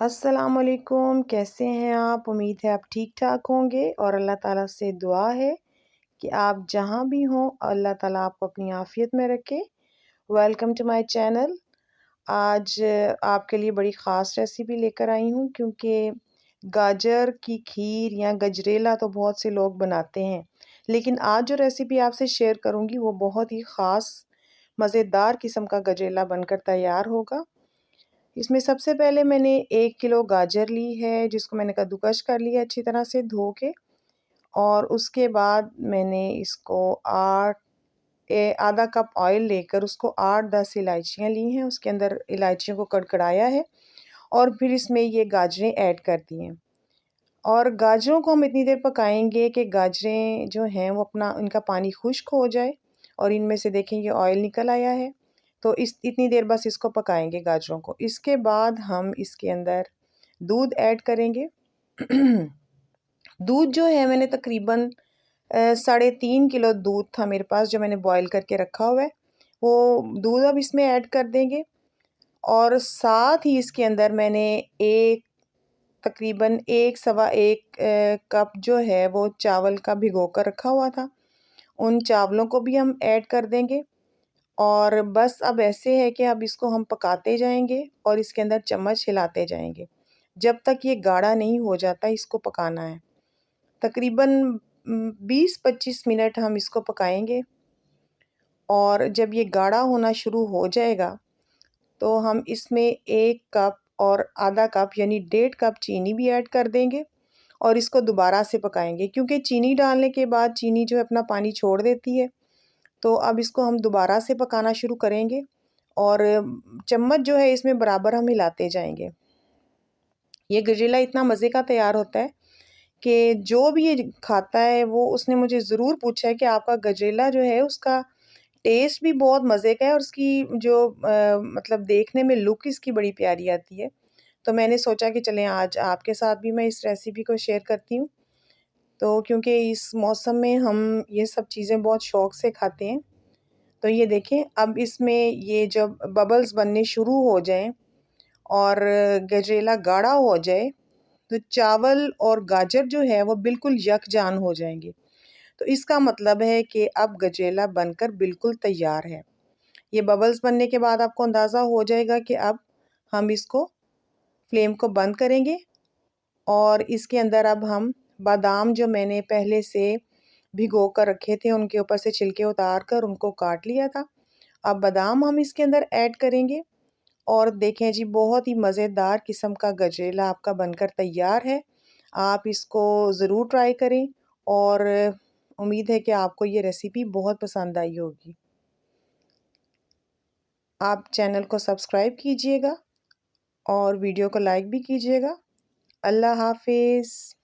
अस्सलामुअलैकुम, कैसे हैं आप? उम्मीद है आप ठीक-ठाक होंगे और अल्लाह ताला से दुआ है कि आप जहाँ भी हों अल्लाह ताला आपको अपनी आफ़ियत में रखे। Welcome to my channel. आज आपके लिए बड़ी ख़ास रेसिपी लेकर आई हूँ क्योंकि गाजर की खीर या गजरेला तो बहुत से लोग बनाते हैं। लेकिन आज जो रेसिपी आपसे शेयर करूँगी वो बहुत ही ख़ास मज़ेदार किस्म का गजरेला बनकर तैयार होगा। इसमें सबसे पहले मैंने 1 किलो गाजर ली है जिसको मैंने कद्दूकस कर लिया अच्छी तरह से धो के और उसके बाद मैंने इसको आधा कप ऑयल लेकर उसको 8-10 इलायचियाँ ली हैं, उसके अंदर इलायचियों को कड़कड़ाया है और फिर इसमें ये गाजरें ऐड कर दी हैं। और गाजरों को हम इतनी देर पकाएंगे कि गाजरें जो हैं वो अपना इनका पानी खुश्क हो जाए और इनमें से देखें ये ऑयल निकल आया है। तो इस इतनी देर बस इसको पकाएंगे गाजरों को। इसके बाद हम इसके अंदर दूध ऐड करेंगे। दूध जो है मैंने तकरीबन 3.5 किलो दूध था मेरे पास जो मैंने बॉईल करके रखा हुआ है। वो दूध अब इसमें ऐड कर देंगे और साथ ही इसके अंदर मैंने तकरीबन 1 सवा 1 कप जो है वो चावल का भिगो कर रखा हुआ था। उन चावलों को भी हम ऐड कर देंगे और बस अब ऐसे है कि अब इसको हम पकाते जाएंगे और इसके अंदर चम्मच हिलाते जाएंगे जब तक ये गाढ़ा नहीं हो जाता। इसको पकाना है तकरीबन 20-25 मिनट हम इसको पकाएंगे और जब ये गाढ़ा होना शुरू हो जाएगा तो हम इसमें 1 कप और आधा कप यानी 1.5 कप चीनी भी ऐड कर देंगे और इसको दोबारा से पकाएंगे क्योंकि चीनी डालने के बाद चीनी जो है अपना पानी छोड़ देती है। तो अब इसको हम दोबारा से पकाना शुरू करेंगे और चम्मच जो है इसमें बराबर हम हिलाते जाएंगे। ये गजरेला इतना मज़े का तैयार होता है कि जो भी ये खाता है वो उसने मुझे ज़रूर पूछा है कि आपका गजरेला जो है उसका टेस्ट भी बहुत मज़े का है और उसकी जो मतलब देखने में लुक इसकी बड़ी प्यारी आती है। तो मैंने सोचा कि चलें आज आपके साथ भी मैं इस रेसिपी को शेयर करती हूँ। तो क्योंकि इस मौसम में हम ये सब चीज़ें बहुत शौक़ से खाते हैं। तो ये देखें अब इसमें ये जब बबल्स बनने शुरू हो जाएँ और गजरेला गाढ़ा हो जाए तो चावल और गाजर जो है वो बिल्कुल यकजान हो जाएंगे। तो इसका मतलब है कि अब गजरेला बनकर बिल्कुल तैयार है। ये बबल्स बनने के बाद आपको अंदाज़ा हो जाएगा कि अब हम इसको फ्लेम को बंद करेंगे और इसके अंदर अब हम बादाम जो मैंने पहले से भिगो कर रखे थे उनके ऊपर से छिलके उतार कर उनको काट लिया था। अब बादाम हम इसके अंदर ऐड करेंगे और देखें जी बहुत ही मज़ेदार किस्म का गजरेला आपका बनकर तैयार है। आप इसको ज़रूर ट्राई करें और उम्मीद है कि आपको ये रेसिपी बहुत पसंद आई होगी। आप चैनल को सब्सक्राइब कीजिएगा और वीडियो को लाइक भी कीजिएगा। अल्लाह हाफ़िज़।